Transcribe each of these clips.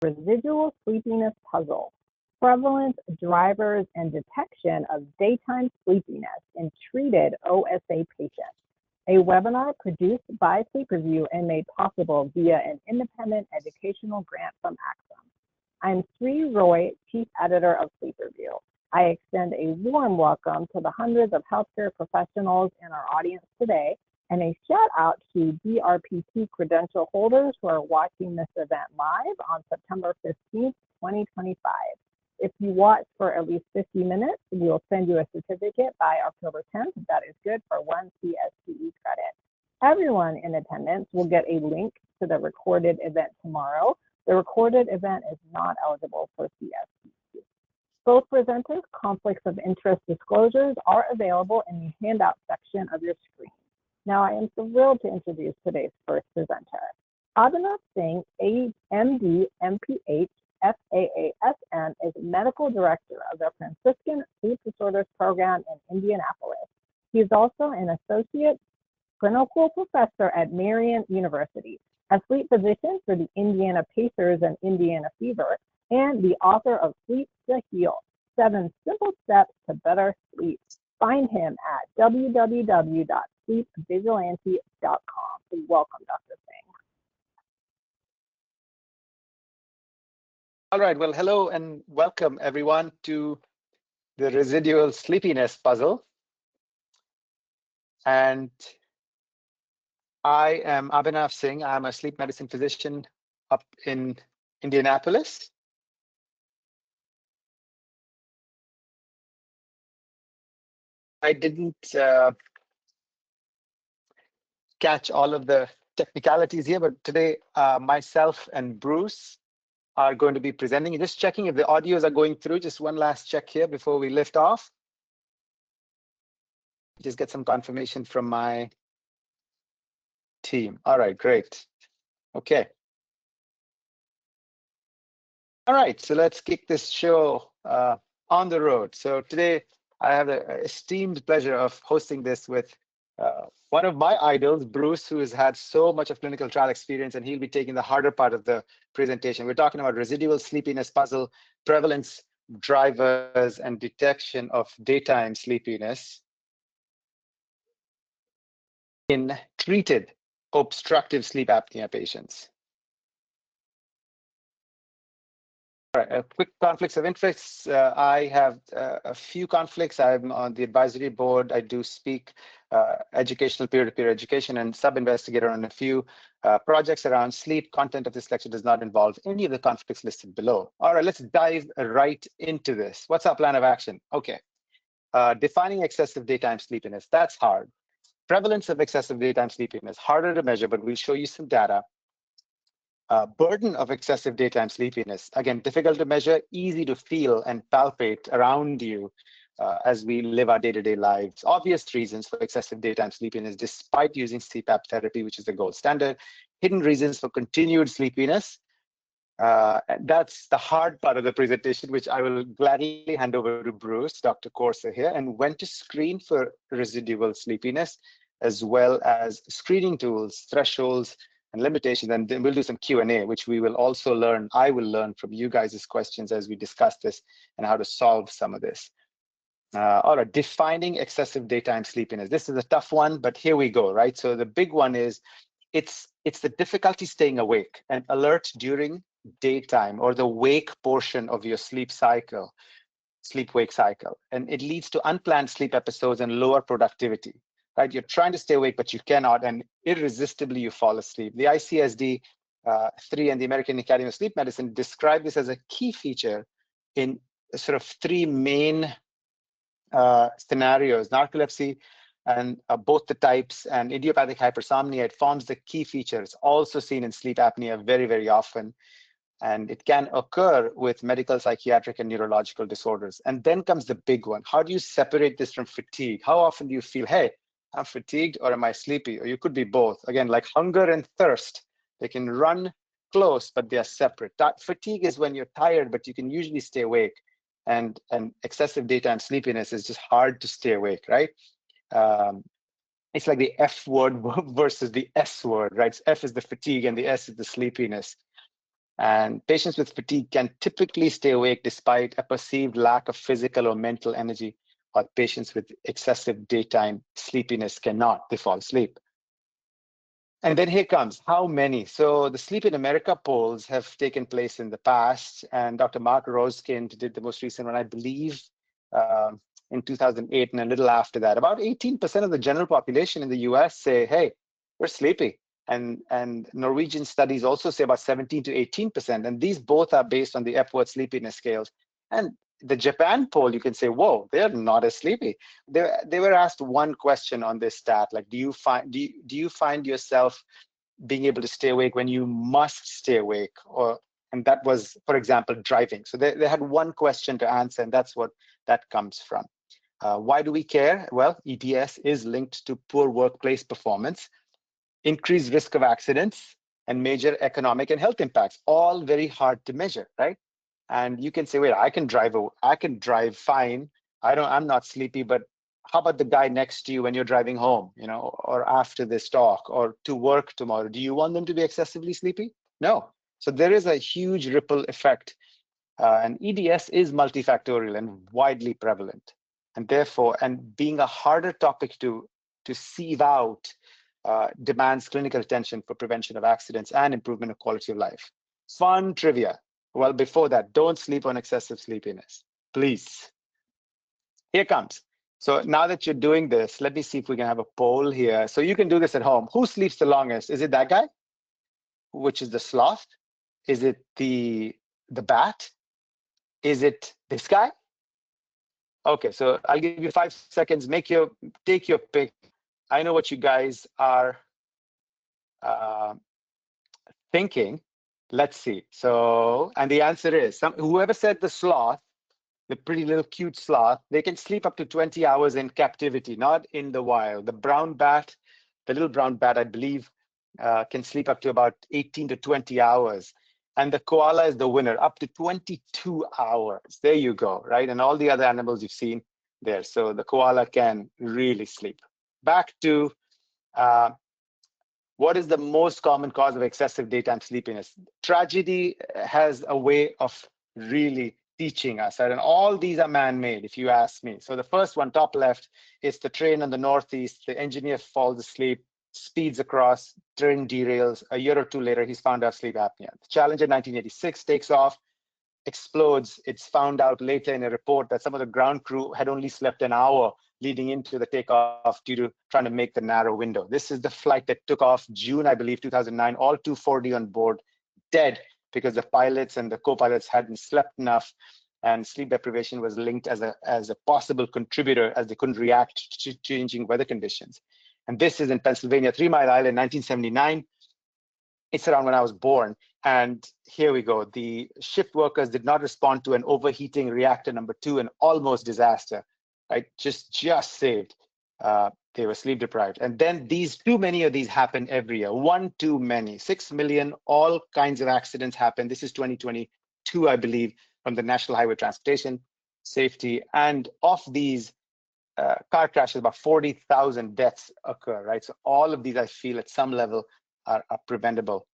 Residual Sleepiness Puzzle, Prevalence, Drivers, and Detection of Daytime Sleepiness in Treated OSA Patients, a webinar produced by Sleep Review and made possible via an independent educational grant from AXM. I'm Sri Roy, Chief Editor of Sleep Review. I extend a warm welcome to the hundreds of healthcare professionals in our audience today, and a shout out to DRPT credential holders who are watching this event live on September 15th, 2025. If you watch for at least 50 minutes, we will send you a certificate by October 10th. That is good for 1 CSTE credit. Everyone in attendance will get a link to the recorded event tomorrow. The recorded event is not eligible for CSTE. Both presenters' conflicts of interest disclosures are available in the handout section of your screen. Now, I am thrilled to introduce today's first presenter. Abhinav Singh, MD, MPH, FAASM, is Medical Director of the Franciscan Sleep Disorders Program in Indianapolis. He is also an Associate Clinical Professor at Marian University, a sleep physician for the Indiana Pacers and Indiana Fever, and the author of Sleep to Heal, 7 Simple Steps to Better Sleep. Find him at www.sleepvigilante.com. Welcome, Dr. Singh. All right, well, hello and welcome everyone to the Residual Sleepiness Puzzle. And I am Abhinav Singh. I'm a sleep medicine physician up in Indianapolis. I didn't catch all of the technicalities here, but today myself and Bruce are going to be presenting. Just checking if the audios are going through. Just one last check here before we lift off. Just get some confirmation from my team. All right, great. Okay. All right, so let's kick this show on the road. So today I have the esteemed pleasure of hosting this with one of my idols, Bruce, who has had so much of clinical trial experience, and he'll be taking the harder part of the presentation. We're talking about residual sleepiness puzzle, prevalence, drivers, and detection of daytime sleepiness in treated obstructive sleep apnea patients. All right, quick conflicts of interest. I have a few conflicts. I'm on the advisory board. I do speak educational peer-to-peer education and sub-investigator on a few projects around sleep. Content of this lecture does not involve any of the conflicts listed below. All right, let's dive right into this. What's our plan of action? Okay, defining excessive daytime sleepiness. That's hard. Prevalence of excessive daytime sleepiness, harder to measure, but we'll show you some data. Burden of excessive daytime sleepiness, again, difficult to measure, easy to feel and palpate around you as we live our day-to-day lives. Obvious reasons for excessive daytime sleepiness, despite using CPAP therapy, which is the gold standard. Hidden reasons for continued sleepiness. That's the hard part of the presentation, which I will gladly hand over to Bruce, Dr. Corser here, and when to screen for residual sleepiness, as well as screening tools, thresholds, and limitations, and then we'll do some Q&A, which we will also learn. I will learn from you guys' questions as we discuss this and how to solve some of this. All right, defining excessive daytime sleepiness. This is a tough one, but here we go, right? So the big one is it's the difficulty staying awake and alert during daytime or the wake portion of your sleep cycle, sleep-wake cycle. And it leads to unplanned sleep episodes and lower productivity. Right, you're trying to stay awake, but you cannot, and irresistibly you fall asleep. The ICSD 3 and the American Academy of Sleep Medicine describe this as a key feature in sort of 3 main scenarios: narcolepsy and both the types, and idiopathic hypersomnia. It forms the key feature. It's also seen in sleep apnea very, very often, and it can occur with medical, psychiatric, and neurological disorders. And then comes the big one. How do you separate this from fatigue? How often do you feel, hey, I'm fatigued, or am I sleepy? Or you could be both. Again, like hunger and thirst, they can run close, but they are separate. That fatigue is when you're tired, but you can usually stay awake. And excessive daytime sleepiness is just hard to stay awake, right? It's like the F word versus the S word, right? F is the fatigue and the S is the sleepiness. And patients with fatigue can typically stay awake despite a perceived lack of physical or mental energy, while patients with excessive daytime sleepiness cannot. They fall asleep. And then here comes how many. So the Sleep in America polls have taken place in the past, and Dr. Mark Roskind did the most recent one, I believe, in 2008 and a little after that. About 18% of the general population in the US say, hey, we're sleepy. And Norwegian studies also say about 17 to 18%. And these both are based on the Epworth sleepiness scales. And the Japan poll, you can say, whoa, they're not as sleepy. They were asked one question on this stat, like, do you find yourself being able to stay awake when you must stay awake? And that was, for example, driving. So they had one question to answer, and that's what that comes from. Why do we care? Well, EDS is linked to poor workplace performance, increased risk of accidents, and major economic and health impacts, all very hard to measure, right? And you can say, wait, I can drive fine. I'm not sleepy, but how about the guy next to you when you're driving home, or after this talk, or to work tomorrow? Do you want them to be excessively sleepy? No. So there is a huge ripple effect. And EDS is multifactorial and widely prevalent. And therefore, and being a harder topic to sieve out, demands clinical attention for prevention of accidents and improvement of quality of life. Fun trivia. Well, before that, don't sleep on excessive sleepiness, please. Here comes. So now that you're doing this, let me see if we can have a poll here. So you can do this at home. Who sleeps the longest? Is it that guy, which is the sloth? Is it the bat? Is it this guy? Okay, so I'll give you 5 seconds. Take your pick. I know what you guys are thinking. Let's see. So, and the answer is whoever said the sloth, the pretty little cute sloth, they can sleep up to 20 hours in captivity, not in the wild. The brown bat, the little brown bat, I believe, can sleep up to about 18 to 20 hours. And the koala is the winner, up to 22 hours. There you go, right? And all the other animals you've seen there. So the koala can really sleep. Back to what is the most common cause of excessive daytime sleepiness? Tragedy has a way of really teaching us, right? And all these are man-made, if you ask me. So the first one, top left, is the train in the Northeast. The engineer falls asleep, speeds across, train derails. A year or two later, he's found out sleep apnea. The Challenger 1986 takes off, explodes. It's found out later in a report that some of the ground crew had only slept an hour leading into the takeoff due to trying to make the narrow window. This is the flight that took off June, I believe, 2009, all 240 on board, dead because the pilots and the co-pilots hadn't slept enough, and sleep deprivation was linked as a possible contributor as they couldn't react to changing weather conditions. And this is in Pennsylvania, 3 Mile Island, 1979. It's around when I was born. And here we go. The shift workers did not respond to an overheating reactor number 2, an almost disaster, right? Just saved. They were sleep deprived. And then too many of these happen every year. One too many. 6 million, all kinds of accidents happen. This is 2022, I believe, from the National Highway Transportation Safety. And of these car crashes, about 40,000 deaths occur, right? So all of these, I feel, at some level are preventable.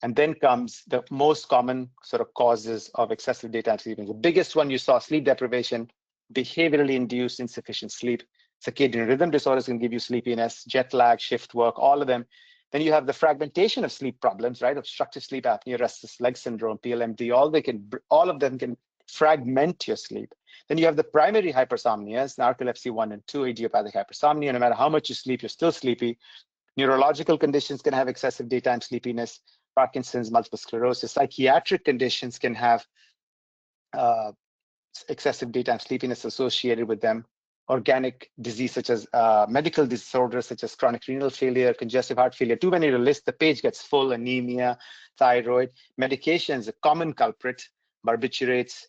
And then comes the most common sort of causes of excessive daytime sleeping. The biggest one you saw, sleep deprivation, behaviorally induced insufficient sleep, circadian rhythm disorders can give you sleepiness, jet lag, shift work, all of them. Then you have the fragmentation of sleep problems, right? Obstructive sleep apnea, restless leg syndrome, PLMD, all of them can fragment your sleep. Then you have the primary hypersomnias, narcolepsy 1 and 2, idiopathic hypersomnia. No matter how much you sleep, you're still sleepy. Neurological conditions can have excessive daytime sleepiness, Parkinson's, multiple sclerosis. Psychiatric conditions can have excessive daytime sleepiness associated with them. Organic disease such as medical disorders such as chronic renal failure, congestive heart failure. Too many to list, the page gets full. Anemia, thyroid. Medication is a common culprit. Barbiturates,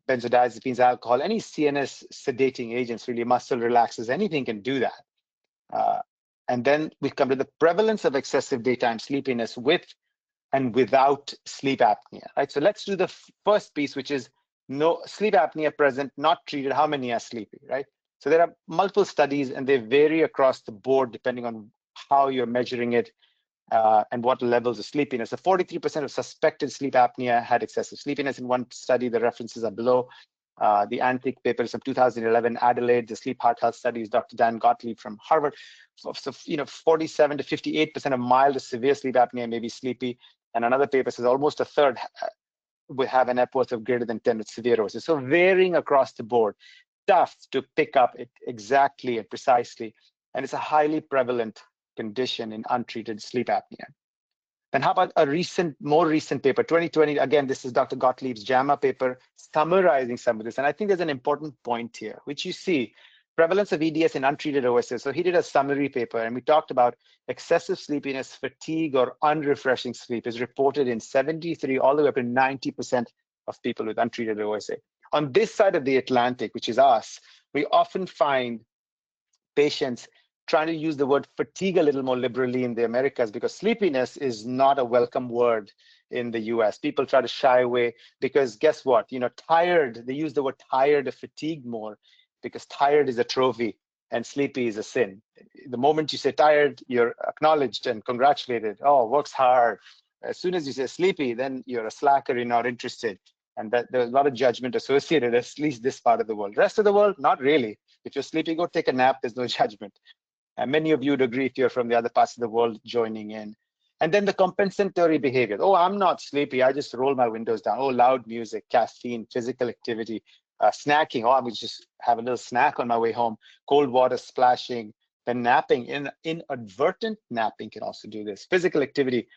benzodiazepines, alcohol, any CNS sedating agents, really muscle relaxers, anything can do that. And then we come to the prevalence of excessive daytime sleepiness with and without sleep apnea, right? So let's do the first piece, which is no sleep apnea present, not treated, how many are sleepy, right? So there are multiple studies and they vary across the board depending on how you're measuring it. and what levels of sleepiness. So 43% of suspected sleep apnea had excessive sleepiness. In one study, the references are below. The Antic paper is from 2011, Adelaide. The sleep heart health study is Dr. Dan Gottlieb from Harvard. So 47 to 58% of mild to severe sleep apnea may be sleepy. And another paper says almost a third will have an Epworth of greater than 10 with severe OSA. So varying across the board, tough to pick up it exactly and precisely. And it's a highly prevalent condition in untreated sleep apnea. And how about a more recent paper, 2020, again, this is Dr. Gottlieb's JAMA paper, summarizing some of this. And I think there's an important point here, which you see, prevalence of EDS in untreated OSA. So he did a summary paper, and we talked about excessive sleepiness, fatigue, or unrefreshing sleep is reported in 73 all the way up to 90% of people with untreated OSA. On this side of the Atlantic, which is us, we often find patients trying to use the word fatigue a little more liberally in the Americas, because sleepiness is not a welcome word in the US. People try to shy away because guess what? Tired, they use the word tired or fatigue more because tired is a trophy and sleepy is a sin. The moment you say tired, you're acknowledged and congratulated. Oh, works hard. As soon as you say sleepy, then you're a slacker, you're not interested. And that there's a lot of judgment associated, at least this part of the world. Rest of the world, not really. If you're sleepy, go take a nap, there's no judgment. And many of you would agree if you're from the other parts of the world joining in. And then the compensatory behavior. Oh, I'm not sleepy. I just roll my windows down. Oh, loud music, caffeine, physical activity, snacking. Oh, I would just have a little snack on my way home. Cold water splashing, then napping. Inadvertent napping can also do this. Physical activity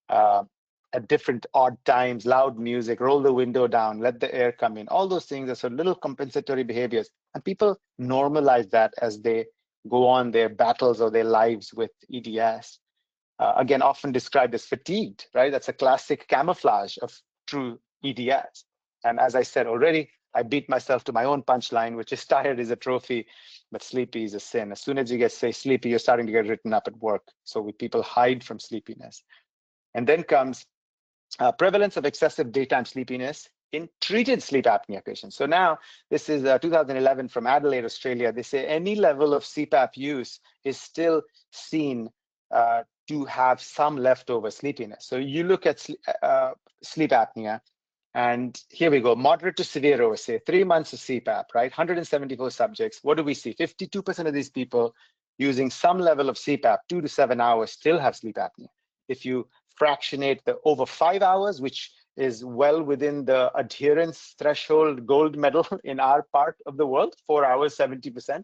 at different odd times, loud music, roll the window down, let the air come in. All those things are sort of little compensatory behaviors. And people normalize that as they go on their battles or their lives with EDS. Again, often described as fatigued, right? That's a classic camouflage of true EDS. And as I said already, I beat myself to my own punchline, which is tired is a trophy, but sleepy is a sin. As soon as you say sleepy, you're starting to get written up at work. So people hide from sleepiness. And then comes prevalence of excessive daytime sleepiness in treated sleep apnea patients. So now this is 2011 from Adelaide, Australia. They say any level of CPAP use is still seen to have some leftover sleepiness. So you look at sleep apnea, and here we go, moderate to severe OSA, 3 months of CPAP, right? 174 subjects. What do we see? 52% of these people using some level of CPAP, 2 to 7 hours, still have sleep apnea. If you fractionate the over 5 hours, which is well within the adherence threshold gold medal in our part of the world, 4 hours, 70%.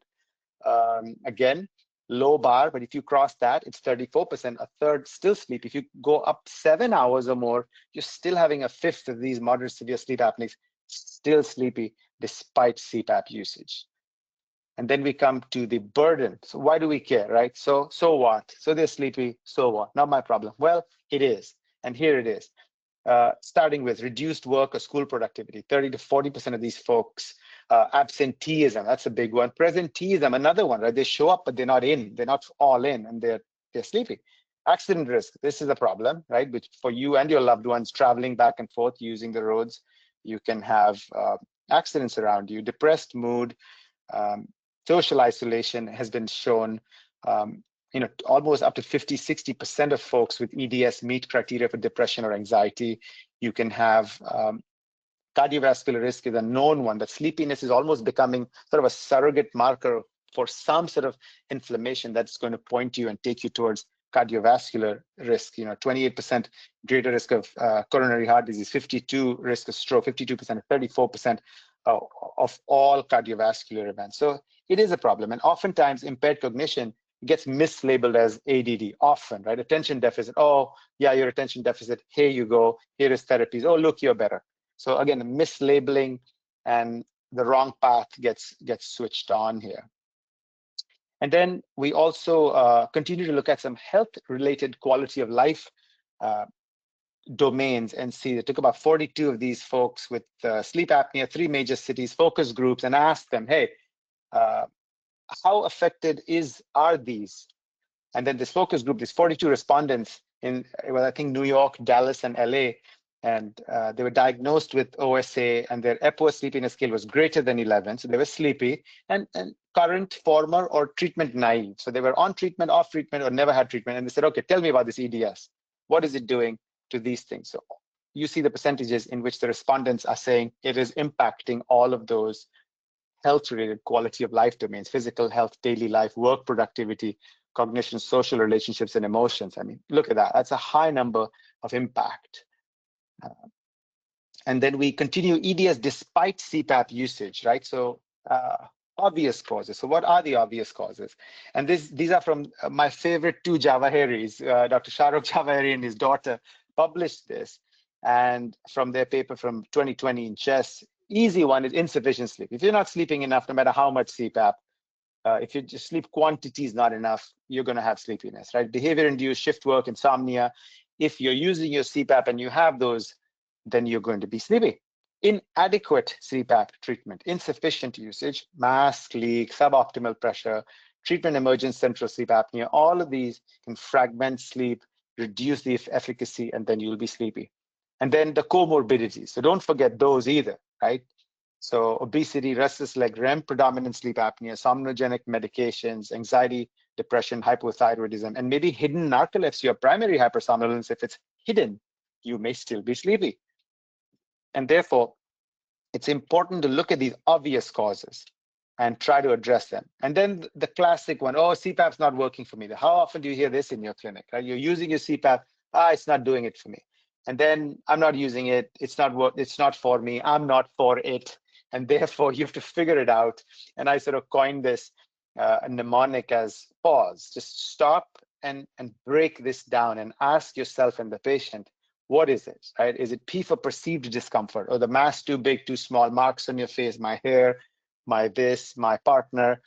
Again, low bar, but if you cross that, it's 34%, a third still sleep. If you go up 7 hours or more, you're still having a fifth of these moderate severe sleep apneas, still sleepy despite CPAP usage. And then we come to the burden. So why do we care, right? So what? So they're sleepy, so what? Not my problem. Well, it is, and here it is. Starting with reduced work or school productivity, 30 to 40% of these folks. Absenteeism, that's a big one. Presenteeism, another one, right? They show up, but they're not in. They're not all in, and they're sleepy. Accident risk, this is a problem, right? Which for you and your loved ones traveling back and forth using the roads, you can have accidents around you. Depressed mood, social isolation has been shown. Almost up to 50, 60% of folks with EDS meet criteria for depression or anxiety. You can have cardiovascular risk is a known one, that sleepiness is almost becoming sort of a surrogate marker for some sort of inflammation that's going to point you and take you towards cardiovascular risk. 28% greater risk of coronary heart disease, 52% risk of stroke, 52%, 34% of all cardiovascular events. So it is a problem. And oftentimes impaired cognition gets mislabeled as ADD, often, right? Attention deficit. Oh, yeah, your attention deficit. Here you go. Here is therapies. Oh, look, you're better. So again, mislabeling and the wrong path gets switched on here. And then we also continue to look at some health-related quality of life domains and see. They took about 42 of these folks with sleep apnea, 3 major cities, focus groups, and asked them, hey, how affected are these? And then this focus group, these 42 respondents in, well, I think New York, Dallas, and LA, and they were diagnosed with OSA, and their Epworth sleepiness scale was greater than 11, so they were sleepy. And current, former, or treatment naive. So they were on treatment, off treatment, or never had treatment. And they said, okay, tell me about this EDS. What is it doing to these things? So you see the percentages in which the respondents are saying it is impacting all of those health-related quality of life domains: physical health, daily life, work productivity, cognition, social relationships, and emotions. I mean, look at that. That's a high number of impact. And then we continue EDS despite CPAP usage, right? So obvious causes. So what are the obvious causes? And these are from my favorite two Javaheris. Dr. Shahrukh Javaheri and his daughter published this, and from their paper from 2020 in Chess. Easy one is insufficient sleep. If you're not sleeping enough, no matter how much CPAP, if your sleep quantity is not enough, you're going to have sleepiness, right? Behavior-induced shift work, insomnia. If you're using your CPAP and you have those, then you're going to be sleepy. Inadequate CPAP treatment, insufficient usage, mask leak, suboptimal pressure, treatment emergent central sleep apnea, all of these can fragment sleep, reduce the efficacy, and then you'll be sleepy. And then the comorbidities. So don't forget those either, right? So obesity, restless leg, REM, predominant sleep apnea, somnogenic medications, anxiety, depression, hypothyroidism, and maybe hidden narcolepsy or primary hypersomnolence. If it's hidden, you may still be sleepy. And therefore, it's important to look at these obvious causes and try to address them. And then the classic one, oh, CPAP's not working for me. How often do you hear this in your clinic, right? You're using your CPAP, it's not doing it for me. And then I'm not using it, it's not for me, I'm not for it. And therefore you have to figure it out. And I sort of coined this mnemonic as pause. Just stop and break this down and ask yourself and the patient, what is it, right? Is it P for perceived discomfort, or the mass too big, too small, marks on your face, my hair, my this, my partner?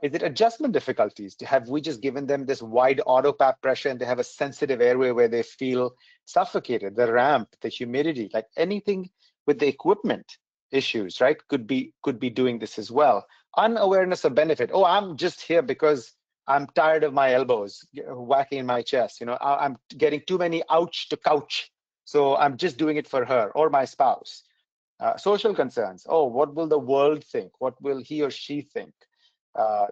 Is it adjustment difficulties? Have we just given them this wide auto-PAP pressure and they have a sensitive airway where they feel suffocated? The ramp, the humidity, like anything with the equipment issues, right? Could be doing this as well. Unawareness of benefit. Oh, I'm just here because I'm tired of my elbows whacking in my chest. You know, I'm getting too many ouch to couch. So I'm just doing it for her or my spouse. Social concerns. Oh, what will the world think? What will he or she think?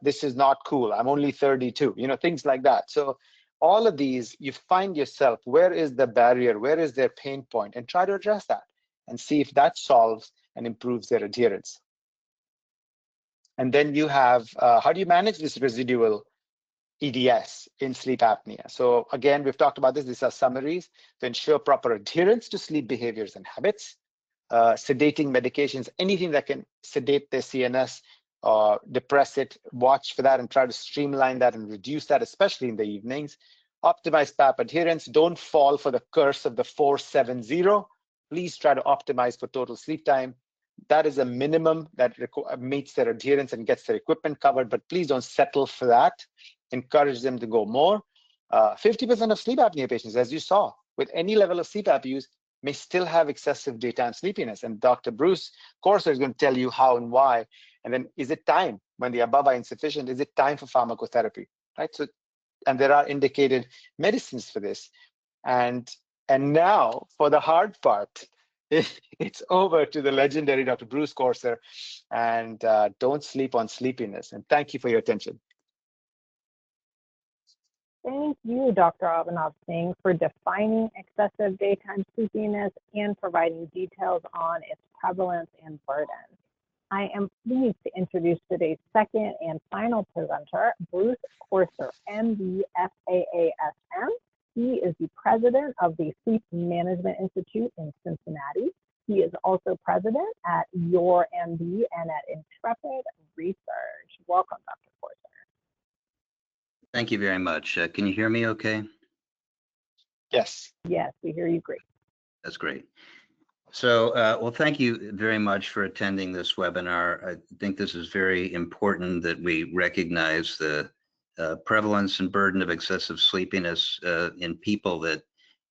This is not cool. I'm only 32. You know, things like that. So all of these, you find yourself, where is the barrier? Where is their pain point? And try to address that and see if that solves and improves their adherence. And then you have, how do you manage this residual EDS in sleep apnea? So again, we've talked about this. These are summaries to ensure proper adherence to sleep behaviors and habits. Sedating medications, anything that can sedate their CNS or depress it, watch for that and try to streamline that and reduce that, especially in the evenings. Optimize PAP adherence. Don't fall for the curse of the 470. Please try to optimize for total sleep time. That is a minimum that meets their adherence and gets their equipment covered, but please don't settle for that. Encourage them to go more. 50% of sleep apnea patients, as you saw, with any level of CPAP use, may still have excessive daytime sleepiness. And Dr. Bruce Corser is going to tell you how and why. And then, is it time, when the above are insufficient, is it time for pharmacotherapy, right? So, and there are indicated medicines for this. And now, for the hard part, it's over to the legendary Dr. Bruce Corser. And don't sleep on sleepiness. And thank you for your attention. Thank you, Dr. Abhinav Singh, for defining excessive daytime sleepiness and providing details on its prevalence and burden. I am pleased to introduce today's second and final presenter, Bruce Corser, MD, FAASM. He is the president of the Sleep Management Institute in Cincinnati. He is also president at Your MD and at Intrepid Research. Welcome, Dr. Corser. Thank you very much. Can you hear me okay? Yes. Yes, we hear you great. That's great. So, well, thank you very much for attending this webinar. I think this is very important that we recognize the prevalence and burden of excessive sleepiness in people that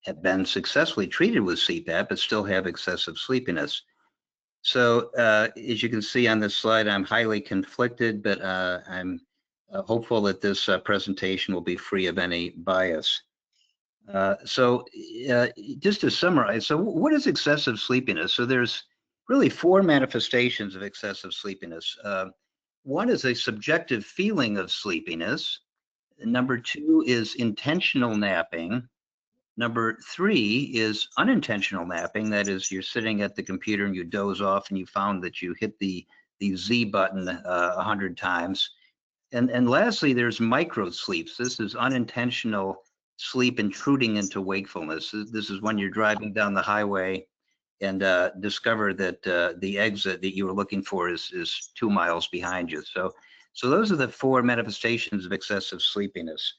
have been successfully treated with CPAP but still have excessive sleepiness. So, as you can see on this slide, I'm highly conflicted, but I'm hopeful that this presentation will be free of any bias. So just to summarize, so what is excessive sleepiness? So there's really four manifestations of excessive sleepiness. One is a subjective feeling of sleepiness. Number two is intentional napping. Number three is unintentional napping. That is, you're sitting at the computer and you doze off and you found that you hit the Z button 100 times. And lastly, there's micro sleeps. This is unintentional sleep intruding into wakefulness. This is when you're driving down the highway and discover that the exit that you were looking for is 2 miles behind you. So those are the four manifestations of excessive sleepiness.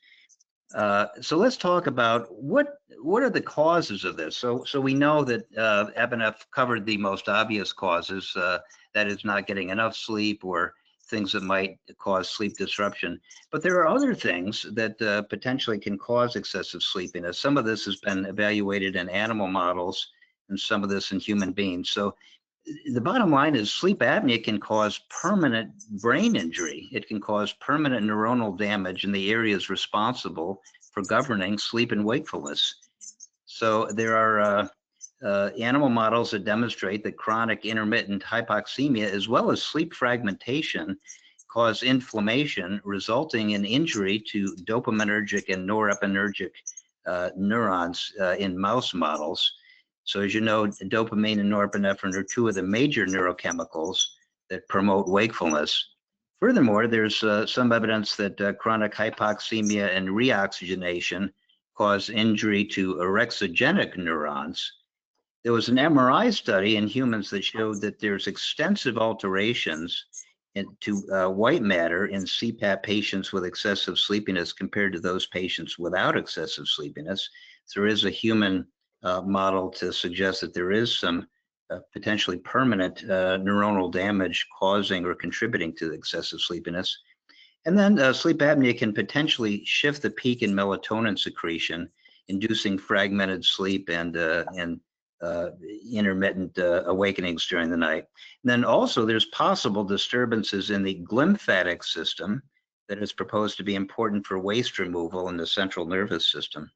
So let's talk about what are the causes of this. So we know that Abhinav covered the most obvious causes, that is not getting enough sleep or things that might cause sleep disruption. But there are other things that potentially can cause excessive sleepiness. Some of this has been evaluated in animal models and some of this in human beings. So the bottom line is sleep apnea can cause permanent brain injury. It can cause permanent neuronal damage in the areas responsible for governing sleep and wakefulness. So there are animal models that demonstrate that chronic intermittent hypoxemia as well as sleep fragmentation cause inflammation, resulting in injury to dopaminergic and noradrenergic neurons in mouse models. So as you know, dopamine and norepinephrine are two of the major neurochemicals that promote wakefulness. Furthermore, there's some evidence that chronic hypoxemia and reoxygenation cause injury to orexigenic neurons. There was an MRI study in humans that showed that there's extensive alterations to white matter in CPAP patients with excessive sleepiness compared to those patients without excessive sleepiness. So there is a human model to suggest that there is some potentially permanent neuronal damage causing or contributing to excessive sleepiness. And then sleep apnea can potentially shift the peak in melatonin secretion, inducing fragmented sleep and intermittent awakenings during the night. And then also there's possible disturbances in the glymphatic system that is proposed to be important for waste removal in the central nervous system.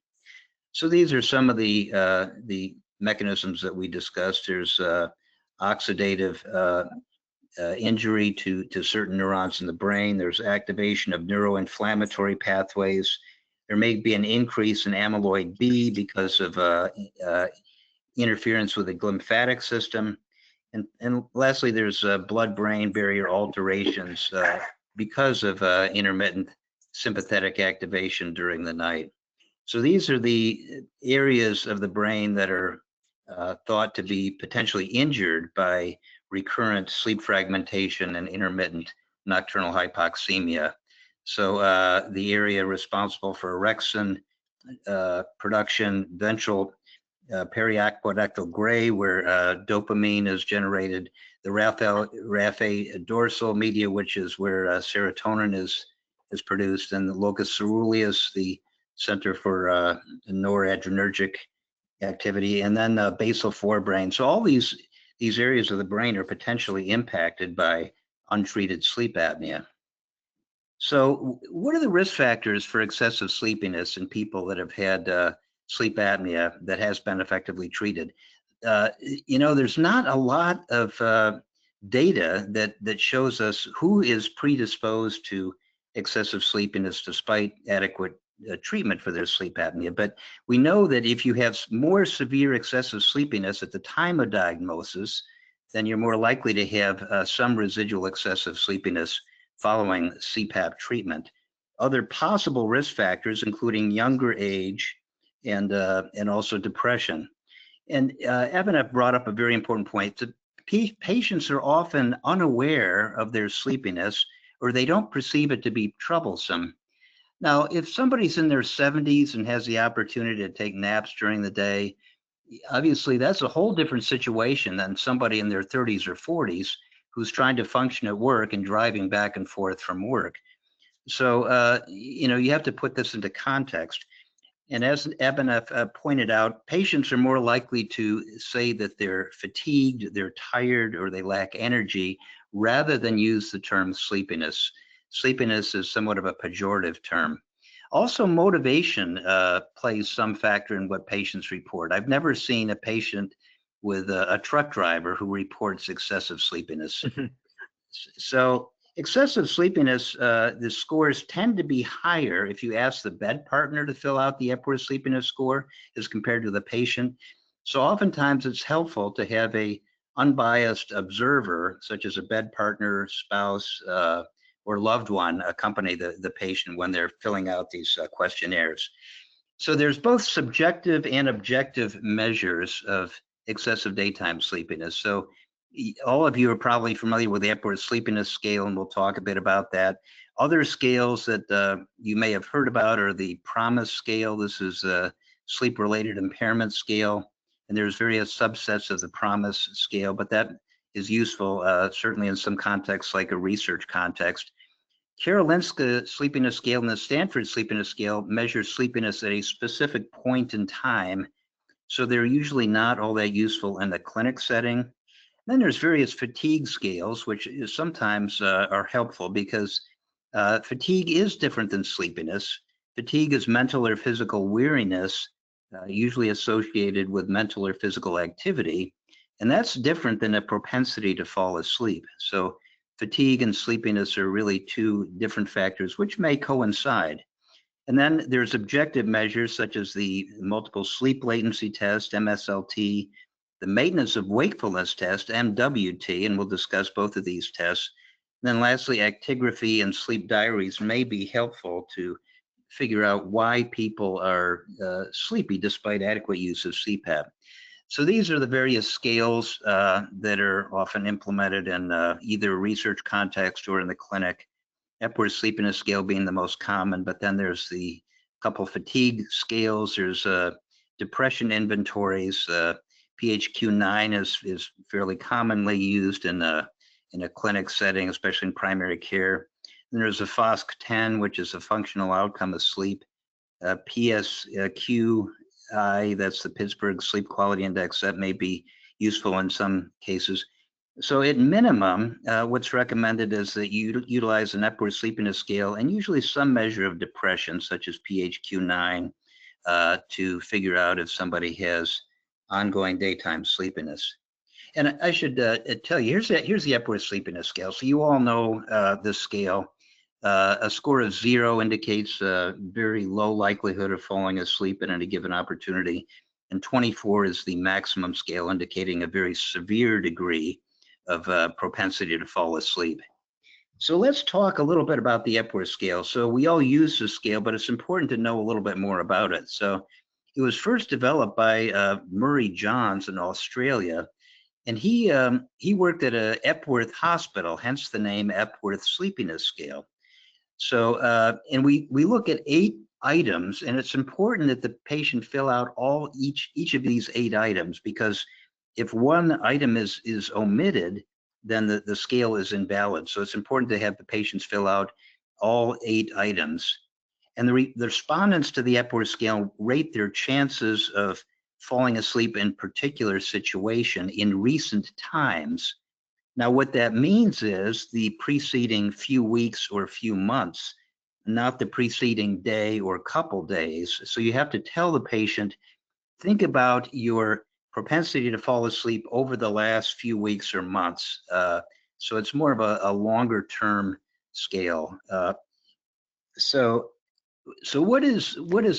So these are some of the mechanisms that we discussed. There's oxidative injury to certain neurons in the brain. There's activation of neuroinflammatory pathways. There may be an increase in amyloid B because of interference with the glymphatic system. And lastly, there's blood-brain barrier alterations because of intermittent sympathetic activation during the night. So these are the areas of the brain that are thought to be potentially injured by recurrent sleep fragmentation and intermittent nocturnal hypoxemia. So the area responsible for orexin production, ventral periaqueductal gray, where dopamine is generated, the raphe dorsal media, which is where serotonin is produced, and the locus coeruleus, the center for noradrenergic activity, and then basal forebrain. So all these areas of the brain are potentially impacted by untreated sleep apnea. So what are the risk factors for excessive sleepiness in people that have had sleep apnea that has been effectively treated? You know, there's not a lot of data that shows us who is predisposed to excessive sleepiness despite adequate treatment for their sleep apnea. But we know that if you have more severe excessive sleepiness at the time of diagnosis, then you're more likely to have some residual excessive sleepiness following CPAP treatment. Other possible risk factors, including younger age and also depression. And Abhinav brought up a very important point. Patients are often unaware of their sleepiness, or they don't perceive it to be troublesome. Now, if somebody's in their 70s and has the opportunity to take naps during the day, obviously that's a whole different situation than somebody in their 30s or 40s who's trying to function at work and driving back and forth from work. So, you know, you have to put this into context. And as Abhinav pointed out, patients are more likely to say that they're fatigued, they're tired, or they lack energy, rather than use the term sleepiness. Sleepiness is somewhat of a pejorative term. Also, motivation plays some factor in what patients report. I've never seen a patient with a truck driver who reports excessive sleepiness. So Excessive sleepiness, the scores tend to be higher if you ask the bed partner to fill out the Epworth Sleepiness Score as compared to the patient. So oftentimes it's helpful to have a unbiased observer, such as a bed partner, spouse, or loved one, accompany the patient when they're filling out these questionnaires. So there's both subjective and objective measures of excessive daytime sleepiness. So all of you are probably familiar with the Epworth Sleepiness Scale, and we'll talk a bit about that. Other scales that you may have heard about are the PROMIS scale. This is a sleep-related impairment scale, and there's various subsets of the PROMIS scale, but that is useful certainly in some contexts like a research context. Karolinska Sleepiness Scale and the Stanford Sleepiness Scale measure sleepiness at a specific point in time, so they're usually not all that useful in the clinic setting. Then there's various fatigue scales, which is sometimes are helpful because fatigue is different than sleepiness. Fatigue is mental or physical weariness, usually associated with mental or physical activity, and that's different than a propensity to fall asleep. So fatigue and sleepiness are really two different factors which may coincide. And then there's objective measures such as the multiple sleep latency test, MSLT, the maintenance of wakefulness test, MWT, and we'll discuss both of these tests. And then lastly, actigraphy and sleep diaries may be helpful to figure out why people are sleepy despite adequate use of CPAP. So these are the various scales that are often implemented in either a research context or in the clinic. Epworth Sleepiness Scale being the most common, but then there's the couple fatigue scales. There's depression inventories. PHQ-9 is fairly commonly used in a clinic setting, especially in primary care. And there's a FOSQ-10, which is a functional outcome of sleep. PSQ-I, that's the Pittsburgh Sleep Quality Index, that may be useful in some cases. So at minimum, what's recommended is that you utilize an Epworth Sleepiness Scale and usually some measure of depression, such as PHQ-9, to figure out if somebody has ongoing daytime sleepiness. And I should tell you, here's the Epworth Sleepiness Scale. So you all know this scale. A score of 0 indicates a very low likelihood of falling asleep at any given opportunity, and 24 is the maximum scale, indicating a very severe degree of propensity to fall asleep. So let's talk a little bit about the Epworth scale. So we all use this scale, but it's important to know a little bit more about it. So it was first developed by Murray Johns in Australia, and he worked at a Epworth hospital, hence the name Epworth Sleepiness Scale. So and we look at 8 items, and it's important that the patient fill out each of these 8 items, because if one item is omitted, then the scale is invalid. So it's important to have the patients fill out all 8 items. And the respondents to the Epworth scale rate their chances of falling asleep in particular situation in recent times. Now, what that means is the preceding few weeks or few months, not the preceding day or couple days. So you have to tell the patient, think about your propensity to fall asleep over the last few weeks or months. So it's more of a longer term scale. So what is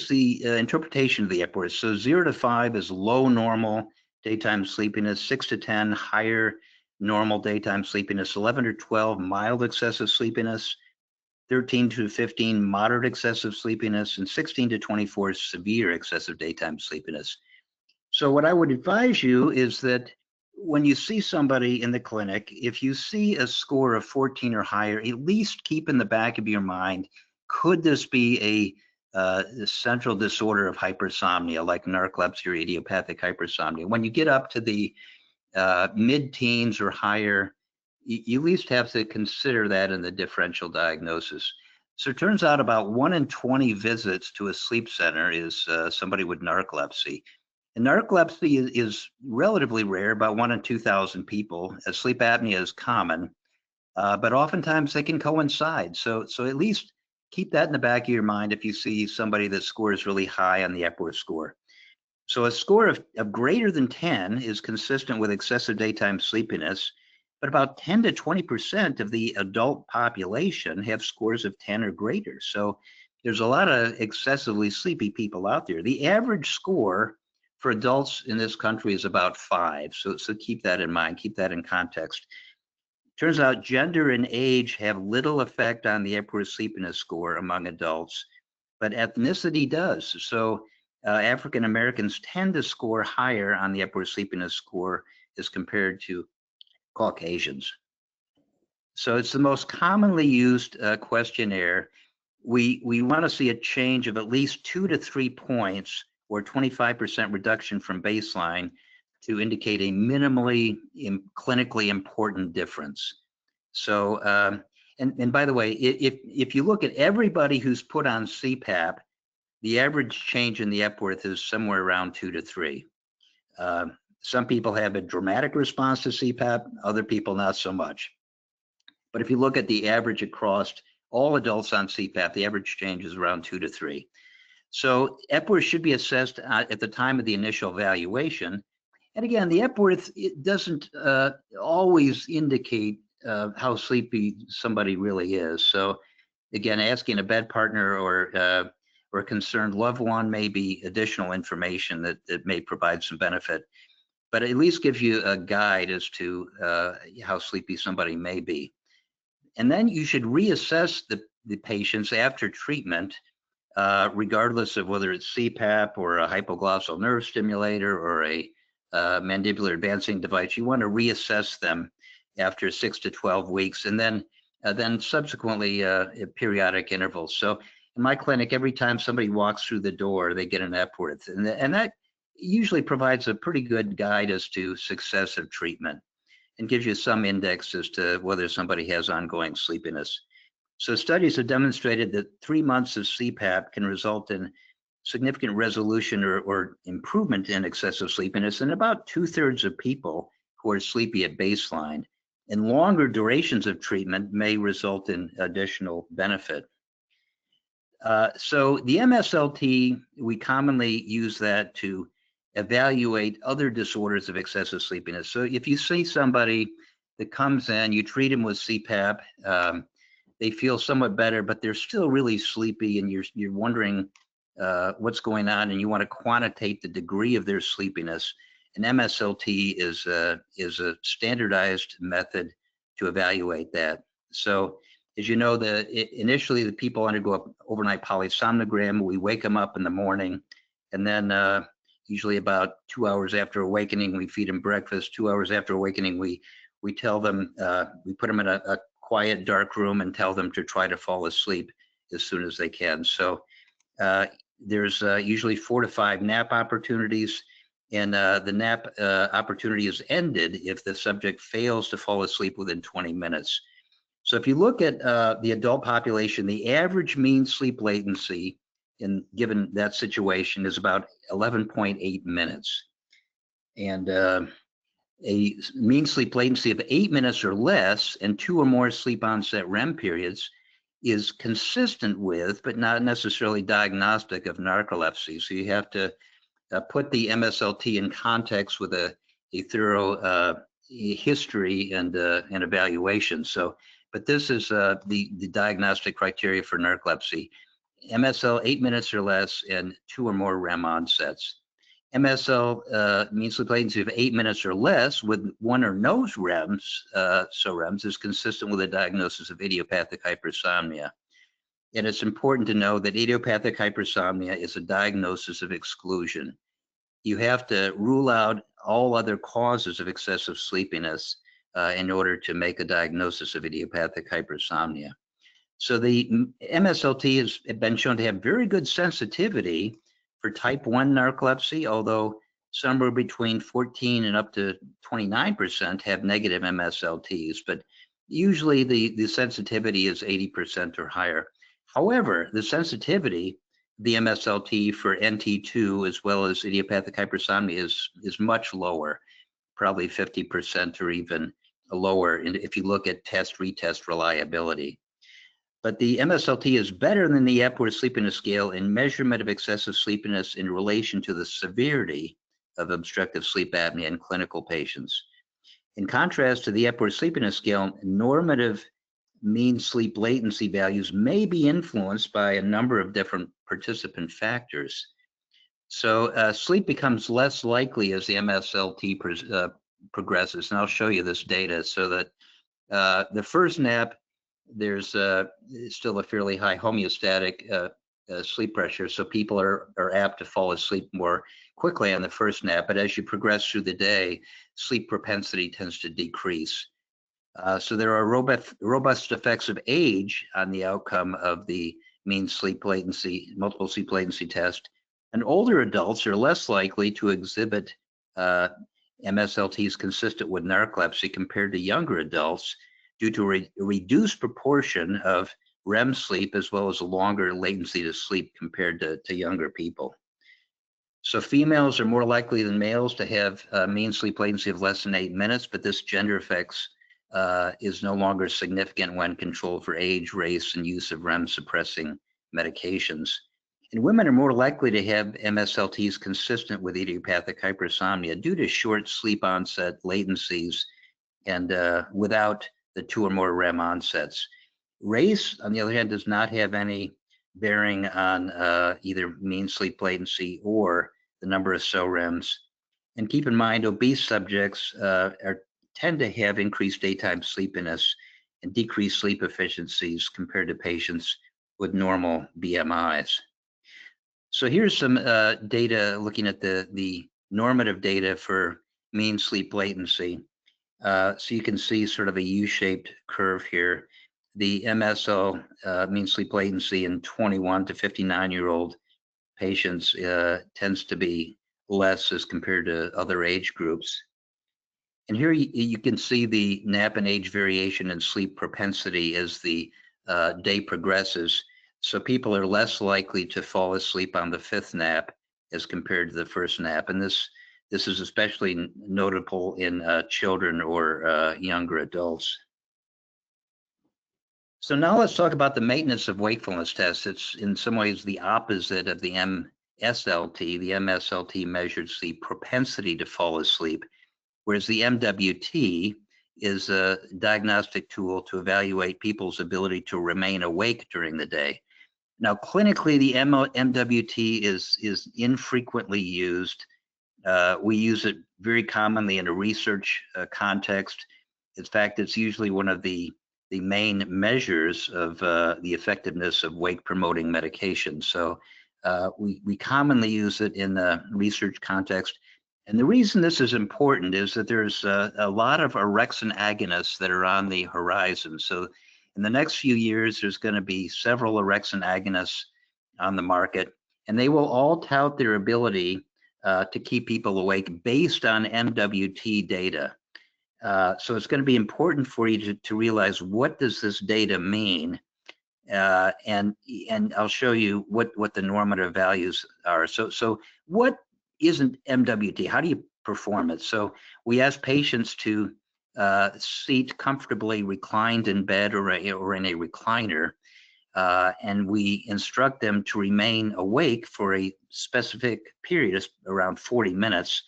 the interpretation of the Epworth? So 0 to 5 is low normal daytime sleepiness, 6 to 10 higher normal daytime sleepiness, 11 to 12 mild excessive sleepiness, 13 to 15 moderate excessive sleepiness, and 16 to 24 severe excessive daytime sleepiness. So what I would advise you is that when you see somebody in the clinic, if you see a score of 14 or higher, at least keep in the back of your mind, could this be a central disorder of hypersomnia, like narcolepsy or idiopathic hypersomnia? When you get up to the mid-teens or higher, you at least have to consider that in the differential diagnosis. So it turns out about 1 in 20 visits to a sleep center is somebody with narcolepsy. And narcolepsy is relatively rare, about 1 in 2,000 people. Sleep apnea is common, but oftentimes they can coincide. So at least keep that in the back of your mind if you see somebody that scores really high on the Epworth score. So a score of greater than 10 is consistent with excessive daytime sleepiness. but about 10 to 20% of the adult population have scores of 10 or greater. So there's a lot of excessively sleepy people out there. The average score for adults in this country is about 5. So keep that in mind, keep that in context. Turns out gender and age have little effect on the Epworth Sleepiness Score among adults, but ethnicity does. So African Americans tend to score higher on the Epworth Sleepiness Score as compared to Caucasians. So it's the most commonly used questionnaire. We want to see a change of at least 2 to 3 points or 25% reduction from baseline to indicate a minimally clinically important difference. So, and by the way, if you look at everybody who's put on CPAP, the average change in the Epworth is somewhere around 2 to 3. Some people have a dramatic response to CPAP, other people not so much. But if you look at the average across all adults on CPAP, the average change is around 2 to 3. So Epworth should be assessed at the time of the initial evaluation. And again, the Epworth, it doesn't always indicate how sleepy somebody really is. So again, asking a bed partner or a concerned loved one may be additional information that may provide some benefit, but at least gives you a guide as to how sleepy somebody may be. And then you should reassess the patients after treatment, regardless of whether it's CPAP or a hypoglossal nerve stimulator or a mandibular advancing device. You want to reassess them after 6 to 12 weeks, and then subsequently at periodic intervals. So in my clinic, every time somebody walks through the door, they get an Epworth, and that usually provides a pretty good guide as to success of treatment and gives you some index as to whether somebody has ongoing sleepiness. So studies have demonstrated that 3 months of CPAP can result in significant resolution or improvement in excessive sleepiness in about 2/3 of people who are sleepy at baseline. And longer durations of treatment may result in additional benefit. So the MSLT, we commonly use that to evaluate other disorders of excessive sleepiness. So if you see somebody that comes in, you treat them with CPAP, they feel somewhat better, but they're still really sleepy, and you're wondering what's going on, and you want to quantitate the degree of their sleepiness. An MSLT is a standardized method to evaluate that. So as you know, initially the people undergo an overnight polysomnogram. We wake them up in the morning, and then usually about 2 hours after awakening, we feed them breakfast. 2 hours after awakening, we tell them, we put them in a quiet, dark room and tell them to try to fall asleep as soon as they can. So there's usually 4 to 5 nap opportunities, and the nap opportunity is ended if the subject fails to fall asleep within 20 minutes. So if you look at the adult population, the average mean sleep latency given that situation is about 11.8 minutes. And a mean sleep latency of 8 minutes or less and 2 or more sleep onset REM periods is consistent with, but not necessarily diagnostic of narcolepsy. So you have to put the MSLT in context with a thorough history and evaluation. So, but this is the diagnostic criteria for narcolepsy. MSL 8 minutes or less and 2 or more REM onsets. MSL mean sleep latency of 8 minutes or less with 1 or no REMs, REMs is consistent with a diagnosis of idiopathic hypersomnia. And it's important to know that idiopathic hypersomnia is a diagnosis of exclusion. You have to rule out all other causes of excessive sleepiness in order to make a diagnosis of idiopathic hypersomnia. So the MSLT has been shown to have very good sensitivity for type 1 narcolepsy, although somewhere between 14 and up to 29% have negative MSLTs, but usually the sensitivity is 80% or higher. However, the sensitivity, the MSLT for NT2 as well as idiopathic hypersomnia is much lower, probably 50% or even lower if you look at test-retest reliability. But the MSLT is better than the Epworth Sleepiness Scale in measurement of excessive sleepiness in relation to the severity of obstructive sleep apnea in clinical patients. In contrast to the Epworth Sleepiness Scale, normative mean sleep latency values may be influenced by a number of different participant factors. So sleep becomes less likely as the MSLT progresses, and I'll show you this data. So that the first nap, there's still a fairly high homeostatic sleep pressure, so people are apt to fall asleep more quickly on the first nap. But as you progress through the day, sleep propensity tends to decrease. So there are robust effects of age on the outcome of the mean sleep latency, multiple sleep latency test. And older adults are less likely to exhibit MSLTs consistent with narcolepsy compared to younger adults due to a reduced proportion of REM sleep as well as a longer latency to sleep compared to younger people. So females are more likely than males to have mean sleep latency of less than 8 minutes, but this gender effects is no longer significant when controlled for age, race, and use of REM suppressing medications. And women are more likely to have MSLTs consistent with idiopathic hypersomnia due to short sleep onset latencies and without the 2 or more REM onsets. Race, on the other hand, does not have any bearing on either mean sleep latency or the number of SOREMs. And keep in mind, obese subjects tend to have increased daytime sleepiness and decreased sleep efficiencies compared to patients with normal BMIs. So here's some data looking at the normative data for mean sleep latency. So you can see sort of a U-shaped curve here. The MSL mean sleep latency in 21 to 59-year-old patients tends to be less as compared to other age groups. And here you can see the nap and age variation in sleep propensity as the day progresses. So people are less likely to fall asleep on the 5th nap as compared to the 1st nap. And this is especially notable in children or younger adults. So now let's talk about the maintenance of wakefulness test. It's in some ways the opposite of the MSLT. The MSLT measures the propensity to fall asleep, whereas the MWT is a diagnostic tool to evaluate people's ability to remain awake during the day. Now, clinically, the MWT is infrequently used. We use it very commonly in a research context. In fact, it's usually one of the main measures of the effectiveness of wake-promoting medication. So we commonly use it in the research context. And the reason this is important is that there's a lot of orexin agonists that are on the horizon. So in the next few years, there's going to be several orexin agonists on the market, and they will all tout their ability to keep people awake based on MWT data. So it's going to be important for you to realize, what does this data mean? And I'll show you what the normative values are. So what isn't MWT? How do you perform it? So we ask patients to seat comfortably reclined in bed or in a recliner, and we instruct them to remain awake for a specific period, around 40 minutes,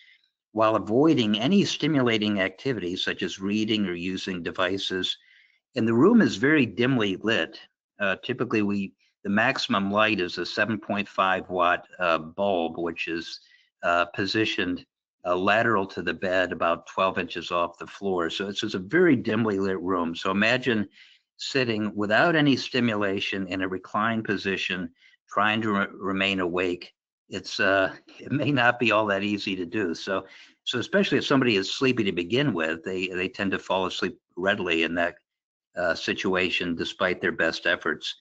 while avoiding any stimulating activities such as reading or using devices. And the room is very dimly lit. Typically, the maximum light is a 7.5 watt bulb, which is positioned lateral to the bed, about 12 inches off the floor. So it's a very dimly lit room. So imagine sitting without any stimulation in a reclined position, trying to remain awake. It may not be all that easy to do. So especially if somebody is sleepy to begin with, they tend to fall asleep readily in that situation despite their best efforts.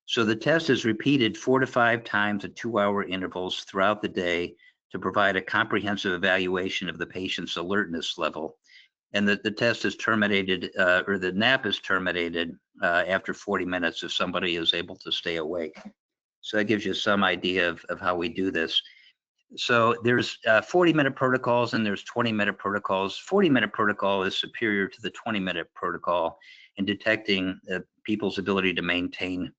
So the test is repeated 4 to 5 times at 2-hour intervals throughout the day to provide a comprehensive evaluation of the patient's alertness level. And the test is terminated, or the nap is terminated after 40 minutes if somebody is able to stay awake. So that gives you some idea of how we do this. So there's 40-minute protocols and there's 20-minute protocols. 40-minute protocol is superior to the 20-minute protocol in detecting people's ability to maintain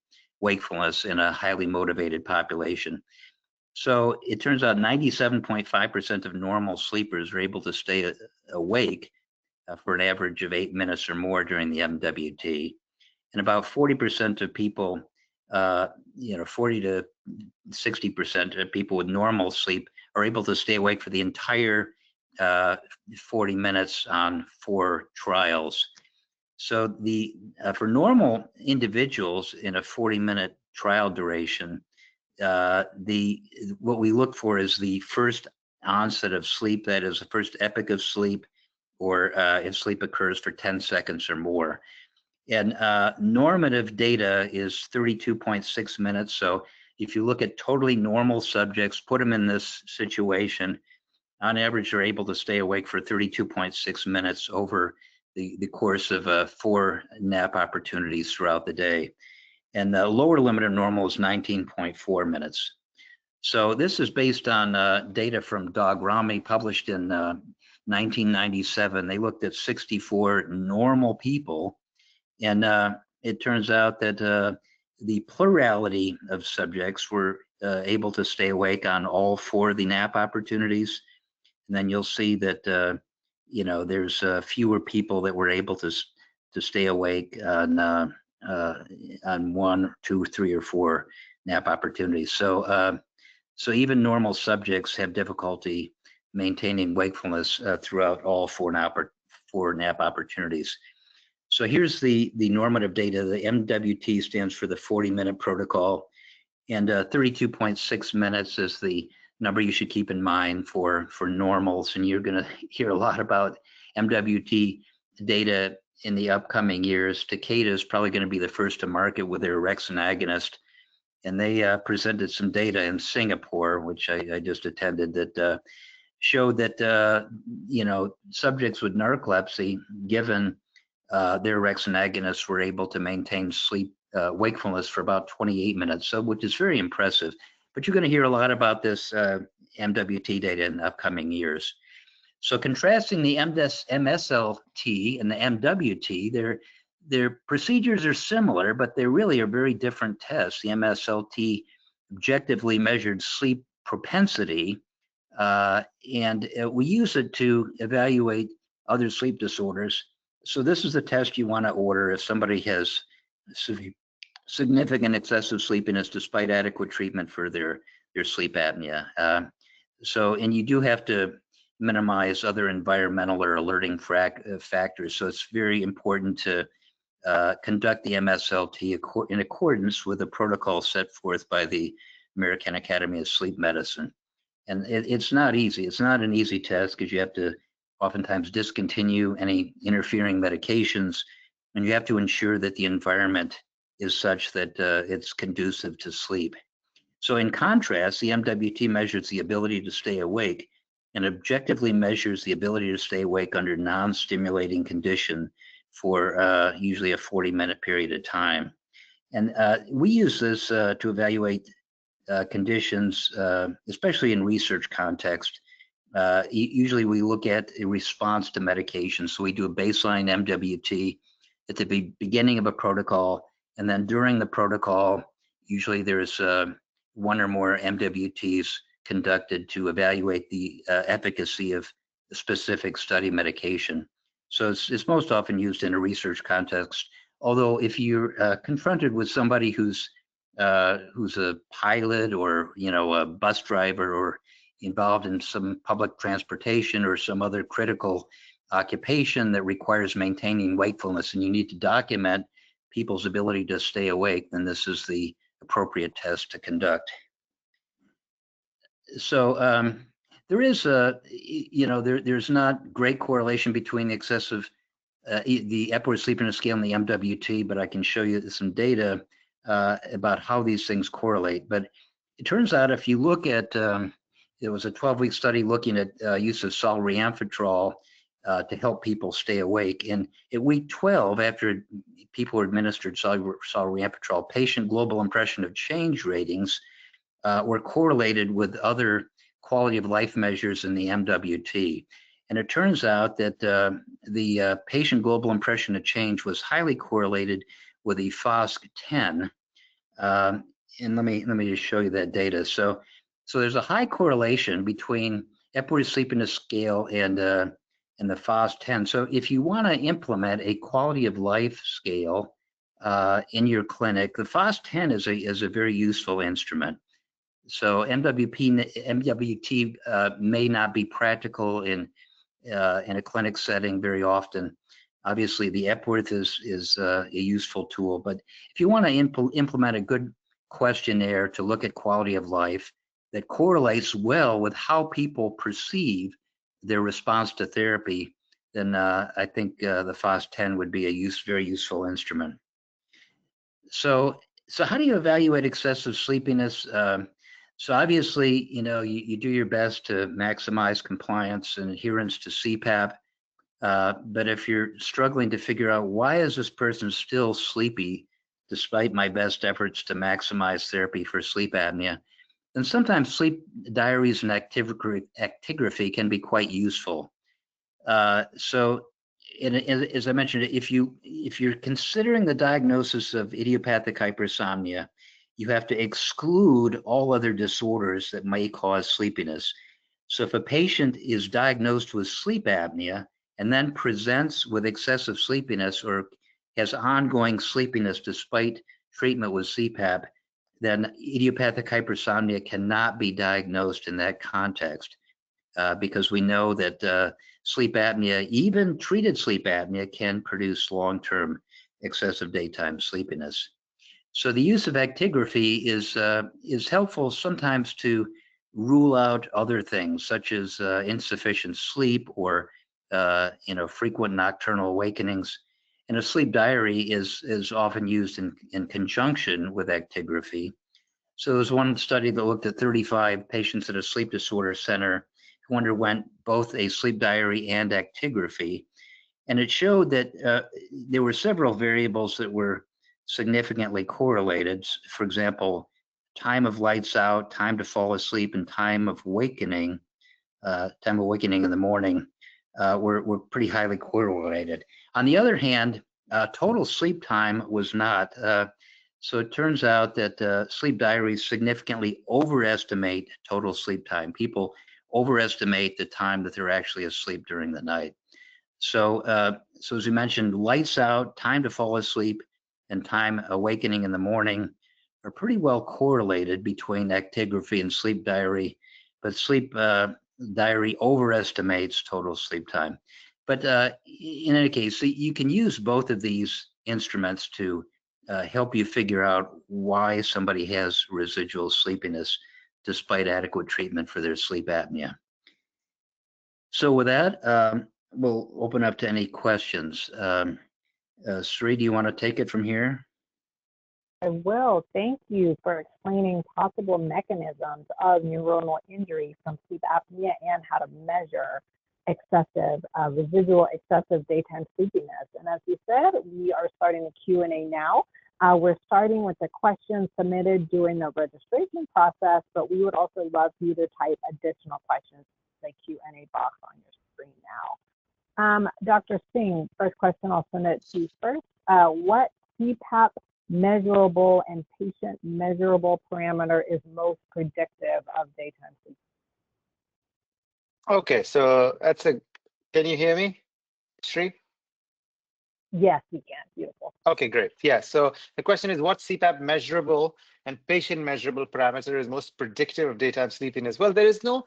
wakefulness in a highly motivated population. So it turns out 97.5% of normal sleepers are able to stay awake for an average of 8 minutes or more during the MWT. And about 40% of people, 40 to 60% of people with normal sleep are able to stay awake for the entire 40 minutes on 4 trials. So for normal individuals in a 40-minute trial duration, what we look for is the first onset of sleep, that is the first epoch of sleep, or if sleep occurs for 10 seconds or more. And normative data is 32.6 minutes. So if you look at totally normal subjects, put them in this situation, on average, they're able to stay awake for 32.6 minutes over the course of 4 nap opportunities throughout the day. And the lower limit of normal is 19.4 minutes. So this is based on data from Dogrami published in 1997. They looked at 64 normal people, and it turns out that the plurality of subjects were able to stay awake on all 4 of the nap opportunities. And then you'll see that there's fewer people that were able to stay awake on 1, 2, 3, or 4 nap opportunities. So even normal subjects have difficulty maintaining wakefulness throughout all 4 nap opportunities. So here's the normative data. The MWT stands for the 40-minute protocol, and 32.6 minutes is the number you should keep in mind for normals. And you're going to hear a lot about MWT data in the upcoming years. Takeda is probably going to be the first to market with their orexin agonist, and they presented some data in Singapore, which I just attended, that showed that subjects with narcolepsy, given their orexin agonists, were able to maintain wakefulness for about 28 minutes, which is very impressive. But you're going to hear a lot about this MWT data in the upcoming years. So contrasting the MSLT and the MWT, their procedures are similar, but they really are very different tests. The MSLT objectively measured sleep propensity, and we use it to evaluate other sleep disorders. So this is the test you want to order if somebody has significant excessive sleepiness despite adequate treatment for their sleep apnea. And you do have to minimize other environmental or alerting factors. So it's very important to conduct the MSLT in accordance with the protocol set forth by the American Academy of Sleep Medicine. And it's not easy. It's not an easy test because you have to oftentimes discontinue any interfering medications, and you have to ensure that the environment is such that it's conducive to sleep. So in contrast, the MWT measures the ability to stay awake and objectively measures the ability to stay awake under non-stimulating condition for usually a 40-minute period of time. And we use this to evaluate conditions, especially in research context. Usually we look at a response to medication. So we do a baseline MWT at the beginning of a protocol, and then during the protocol, usually there's 1 or more MWTs conducted to evaluate the efficacy of the specific study medication. So it's most often used in a research context. Although if you're confronted with somebody who's a pilot or a bus driver or involved in some public transportation or some other critical occupation that requires maintaining wakefulness, and you need to document people's ability to stay awake, then this is the appropriate test to conduct. So there is there's not great correlation between the excessive the Epworth Sleepiness Scale and the MWT, but I can show you some data about how these things correlate. But it turns out if you look at there was a 12-week study looking at use of solriamfetol to help people stay awake. And at week 12, after people were administered solriamfetol, patient global impression of change ratings were correlated with other quality of life measures in the MWT. And it turns out that the patient global impression of change was highly correlated with the FAASM-10. And let me just show you that data. So there's a high correlation between Epworth Sleepiness Scale and and the FAASM. So if you want to implement a quality of life scale in your clinic, the FAASM is a very useful instrument. So MWT may not be practical in a clinic setting very often. Obviously, the Epworth is a useful tool, but if you want to implement a good questionnaire to look at quality of life that correlates well with how people perceive their response to therapy, then I think the FAASM would be a very useful instrument. So how do you evaluate excessive sleepiness? So obviously, you do your best to maximize compliance and adherence to CPAP. But if you're struggling to figure out why is this person still sleepy despite my best efforts to maximize therapy for sleep apnea, then sometimes sleep diaries and actigraphy can be quite useful. So as I mentioned, if you're considering the diagnosis of idiopathic hypersomnia, you have to exclude all other disorders that may cause sleepiness. So if a patient is diagnosed with sleep apnea and then presents with excessive sleepiness or has ongoing sleepiness despite treatment with CPAP, then idiopathic hypersomnia cannot be diagnosed in that context because we know that sleep apnea, even treated sleep apnea, can produce long-term excessive daytime sleepiness. So the use of actigraphy is helpful sometimes to rule out other things such as insufficient sleep or frequent nocturnal awakenings. And a sleep diary is often used in conjunction with actigraphy. So there was one study that looked at 35 patients at a sleep disorder center who underwent both a sleep diary and actigraphy. And it showed that there were several variables that were significantly correlated. For example, time of lights out, time to fall asleep, and time of awakening in the morning were pretty highly correlated. On the other hand, total sleep time was not. So it turns out that sleep diaries significantly overestimate total sleep time. People overestimate the time that they're actually asleep during the night. So as you mentioned, lights out, time to fall asleep, and time awakening in the morning are pretty well correlated between actigraphy and sleep diary, but sleep diary overestimates total sleep time. But in any case, you can use both of these instruments to help you figure out why somebody has residual sleepiness despite adequate treatment for their sleep apnea. So with that, we'll open up to any questions. Sri, do you want to take it from here? I will. Thank you for explaining possible mechanisms of neuronal injury from sleep apnea and how to measure residual excessive daytime sleepiness. And as you said, we are starting the Q&A now. We're starting with the questions submitted during the registration process, but we would also love for you to type additional questions in the Q&A box on your screen now. Dr. Singh, first question, I'll send it to you first. What CPAP measurable and patient measurable parameter is most predictive of daytime sleep? Okay, so can you hear me, Sri? Yes, you can. Beautiful. Okay, great. Yeah, so the question is what CPAP measurable and patient measurable parameter is most predictive of daytime sleepiness? Well, there is no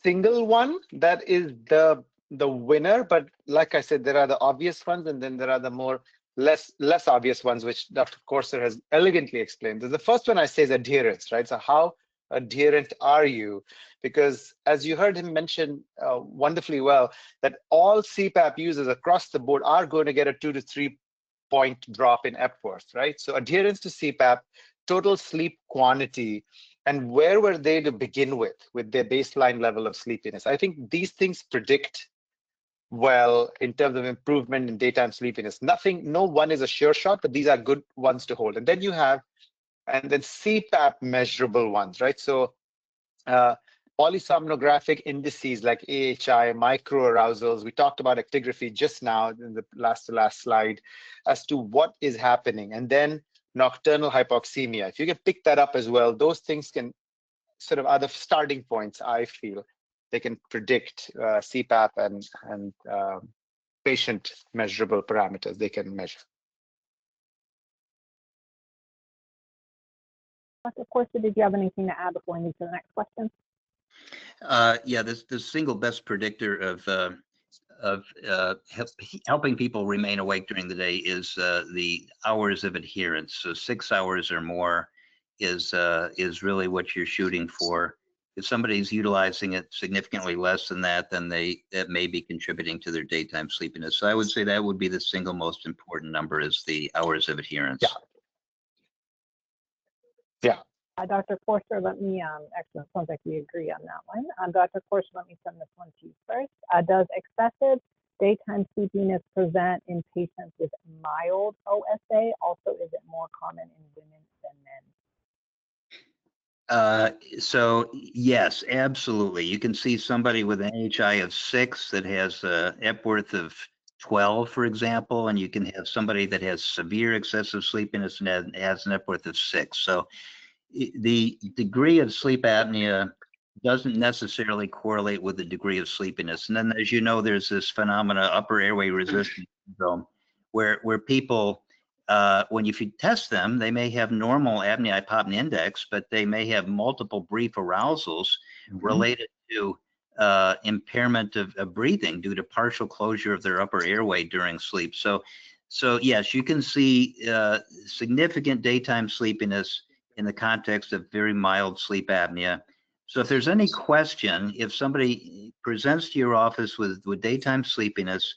single one that is the winner, but like I said, there are the obvious ones, and then there are the more less obvious ones, which Dr. Corser has elegantly explained. The first one I say is adherence, right? So how adherent are you? Because as you heard him mention wonderfully well, that all CPAP users across the board are going to get a 2 to 3 point drop in Epworth, right? So adherence to CPAP, total sleep quantity, and where were they to begin with their baseline level of sleepiness? I think these things predict well in terms of improvement in daytime sleepiness. No one is a sure shot, but these are good ones to hold. And then CPAP measurable ones, right? So polysomnographic indices like AHI, microarousals. We talked about actigraphy just now in the last slide as to what is happening. And then nocturnal hypoxemia. If you can pick that up as well, those things can sort of are the starting points, I feel. they can predict CPAP and patient measurable parameters they can measure. Dr. Corser, did you have anything to add before we move to the next question? Yeah, the single best predictor of helping people remain awake during the day is the hours of adherence. So 6 hours or more is really what you're shooting for. If somebody's utilizing it significantly less than that, then that may be contributing to their daytime sleepiness. So I would say that would be the single most important number, is the hours of adherence. Yeah. Dr. Corser, let me, excellent, sounds like we agree on that one. Dr. Corser, let me send this one to you first. Does excessive daytime sleepiness present in patients with mild OSA? Also, is it more common in women than men? So yes, absolutely. You can see somebody with an AHI of 6 that has Epworth of 12, for example, and you can have somebody that has severe excessive sleepiness and has an Epworth of 6. So the degree of sleep apnea doesn't necessarily correlate with the degree of sleepiness. And then, as you know, there's this phenomena, upper airway resistance syndrome, where people, when you test them, they may have normal apnea-hypopnea index, but they may have multiple brief arousals related to impairment of breathing due to partial closure of their upper airway during sleep. So yes, you can see significant daytime sleepiness in the context of very mild sleep apnea. So if there's any question, if somebody presents to your office with daytime sleepiness,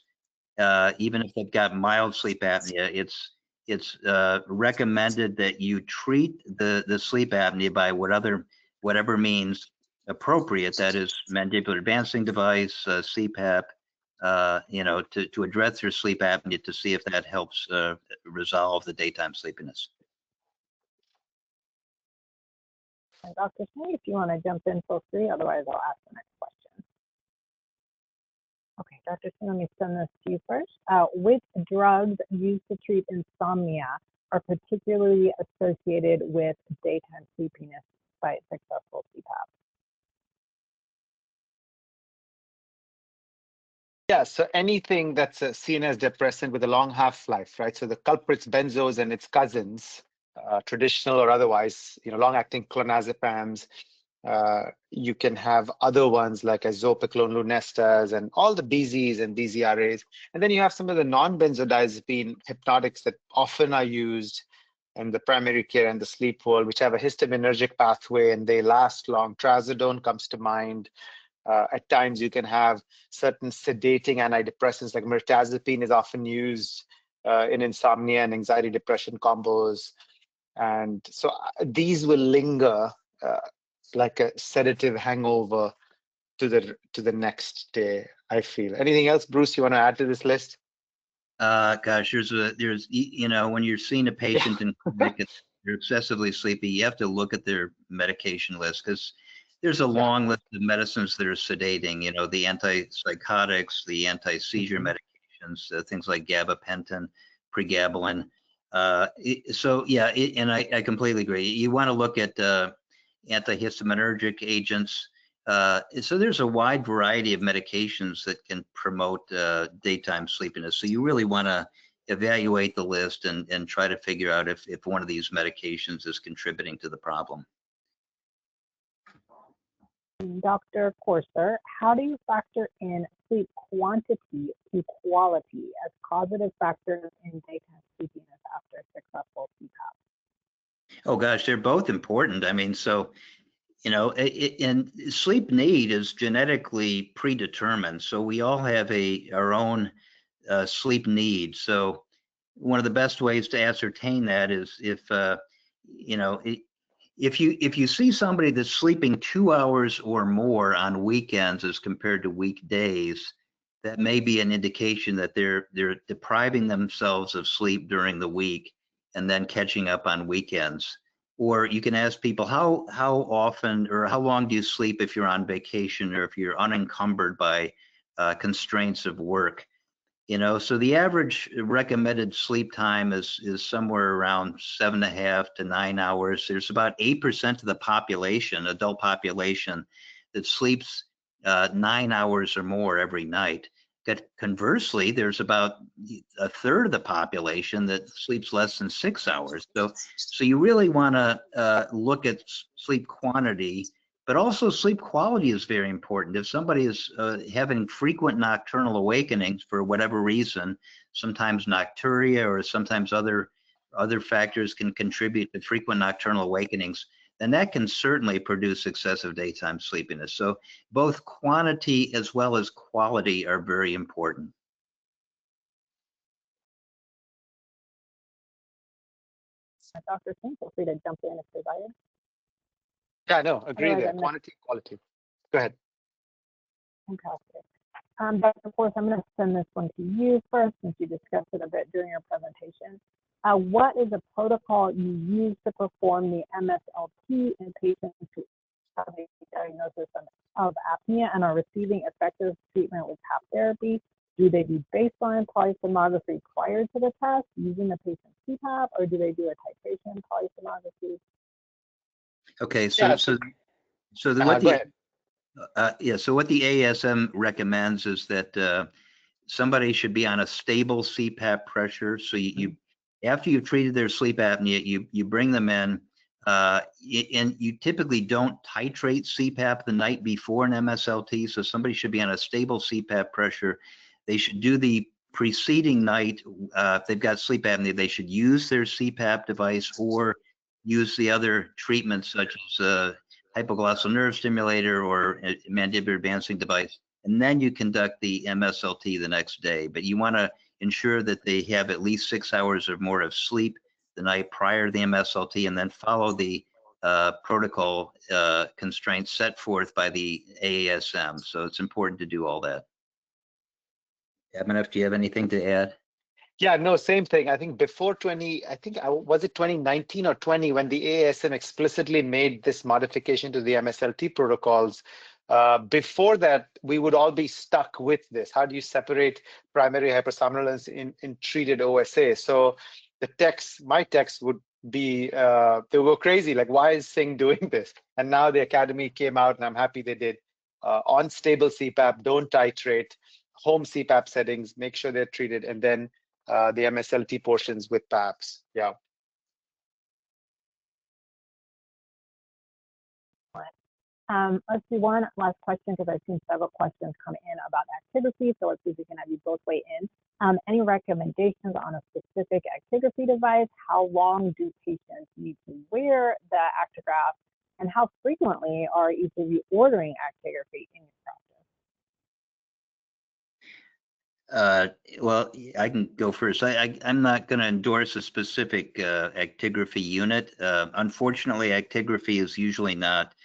even if they've got mild sleep apnea, it's recommended that you treat the sleep apnea by whatever means appropriate. That is mandibular advancing device, CPAP, to address their sleep apnea to see if that helps resolve the daytime sleepiness. And Dr. Singh, if you want to jump in, feel free. Otherwise, I'll ask the next question. Okay, Dr. Singh, let me send this to you first. Which drugs used to treat insomnia are particularly associated with daytime sleepiness despite successful CPAP? Yeah, so anything that's a CNS depressant with a long half-life, right? So the culprits, benzos and its cousins, traditional or otherwise, long-acting clonazepams. You can have other ones like azopiclone, Lunestas, and all the BZs and BZRAs. And then you have some of the non-benzodiazepine hypnotics that often are used in the primary care and the sleep world, which have a histaminergic pathway and they last long. Trazodone comes to mind. At times, you can have certain sedating antidepressants like mirtazapine is often used in insomnia and anxiety depression combos. And so these will linger like a sedative hangover to the next day, I feel. Anything else, Bruce, you want to add to this list? Gosh, there's when you're seeing a patient in clinic and they're excessively sleepy, you have to look at their medication list, because there's a long list of medicines that are sedating, the antipsychotics, the anti-seizure medications, things like gabapentin, pregabalin. So yeah, and I completely agree. You want to look at antihistaminergic agents. So there's a wide variety of medications that can promote daytime sleepiness. So you really want to evaluate the list and try to figure out if one of these medications is contributing to the problem. Dr. Corser, how do you factor in sleep quantity to quality as causative factors in daytime sleepiness after successful CPAP? Oh gosh, they're both important. I mean, so and sleep need is genetically predetermined. So we all have our own sleep need. So one of the best ways to ascertain that is if you see somebody that's sleeping 2 hours or more on weekends as compared to weekdays, that may be an indication that they're depriving themselves of sleep during the week and then catching up on weekends. Or you can ask people, how often or how long do you sleep if you're on vacation or if you're unencumbered by constraints of work? So the average recommended sleep time is somewhere around 7.5 to 9 hours. There's about 8% of the population, adult population, that sleeps 9 hours or more every night. Conversely, there's about a third of the population that sleeps less than 6 hours. So you really want to look at sleep quantity, but also sleep quality is very important. If somebody is having frequent nocturnal awakenings for whatever reason, sometimes nocturia or sometimes other factors can contribute to frequent nocturnal awakenings, then that can certainly produce excessive daytime sleepiness. So both quantity as well as quality are very important. Dr. Singh, feel free to jump in if desired. Yeah, no, agree there. Quantity, quality. Go ahead. Fantastic. Dr. Corser, I'm going to send this one to you first, since you discussed it a bit during your presentation. What is the protocol you use to perform the MSLT in patients who have a diagnosis of apnea and are receiving effective treatment with PAP therapy? Do they do baseline polysomnography prior to the test using the patient's CPAP, or do they do a titration polysomnography? Okay, so what the ASM recommends is that somebody should be on a stable CPAP pressure. So you after you've treated their sleep apnea, you bring them in, and you typically don't titrate CPAP the night before an MSLT. So somebody should be on a stable CPAP pressure. They should do the preceding night, if they've got sleep apnea, they should use their CPAP device or use the other treatments such as hypoglossal nerve stimulator or a mandibular advancing device. And then you conduct the MSLT the next day. But you want to ensure that they have at least 6 hours or more of sleep the night prior to the MSLT, and then follow the protocol constraints set forth by the ASM. So it's important to do all that. Abhinav, do you have anything to add? Yeah, no, same thing. I think before was it 2019 or 20 when the ASM explicitly made this modification to the MSLT protocols. Before that, we would all be stuck with this. How do you separate primary hypersomnolence in treated OSA? So the text, my text would be, they were crazy. Like, why is Singh doing this? And now the academy came out, and I'm happy they did. On stable CPAP, don't titrate, home CPAP settings, make sure they're treated, and then the MSLT portions with PAPs. Yeah. Let's do one last question, because I've seen several questions come in about actigraphy. So let's see if we can have you both weigh in. Any recommendations on a specific actigraphy device? How long do patients need to wear the actigraph? And how frequently are each of you ordering actigraphy in your practice? Well, I can go first. I'm not going to endorse a specific actigraphy unit. Unfortunately, actigraphy is usually not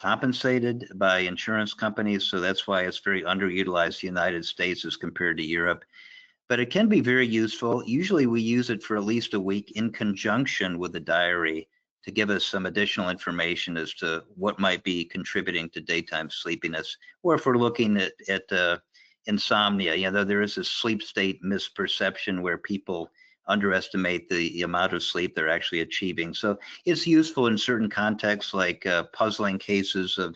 compensated by insurance companies, so that's why it's very underutilized in the United States as compared to Europe. But it can be very useful. Usually we use it for at least a week in conjunction with the diary to give us some additional information as to what might be contributing to daytime sleepiness, or if we're looking at insomnia. You know, there is a sleep state misperception where people underestimate the amount of sleep they're actually achieving. So it's useful in certain contexts, like puzzling cases of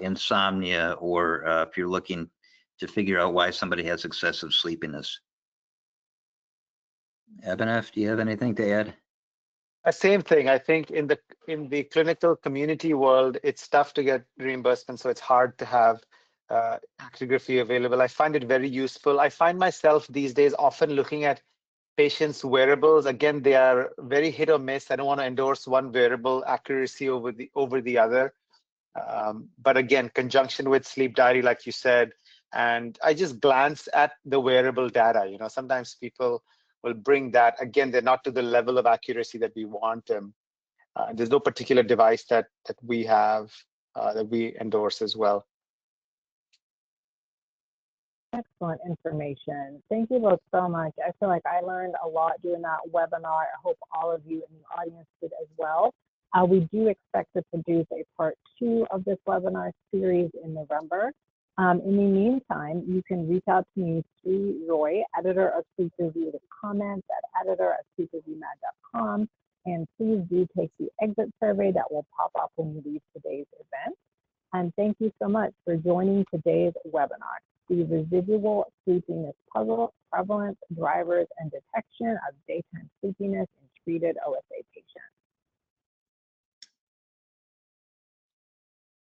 insomnia, or if you're looking to figure out why somebody has excessive sleepiness. Abhinav, do you have anything to add? Same thing. I think in the clinical community world, it's tough to get reimbursement, so it's hard to have actigraphy available. I find it very useful. I find myself these days often looking at patients' wearables. Again, they are very hit or miss. I don't want to endorse one wearable accuracy over the other. But again, conjunction with sleep diary, like you said, and I just glance at the wearable data. You know, sometimes people will bring that. Again, they're not to the level of accuracy that we want them. There's no particular device that we have that we endorse as well. Excellent information. Thank you both so much. I feel like I learned a lot doing that webinar. I hope all of you in the audience did as well. We do expect to produce a part 2 of this webinar series in November. In the meantime, you can reach out to me, Sri Roy, editor of Sleep Review, with comments at editor@sleepreviewmag.com. And please do take the exit survey that will pop up when you leave today's event. And thank you so much for joining today's webinar, the Residual Sleepiness Puzzle, Prevalence, Drivers, and Detection of Daytime Sleepiness in Treated OSA Patients.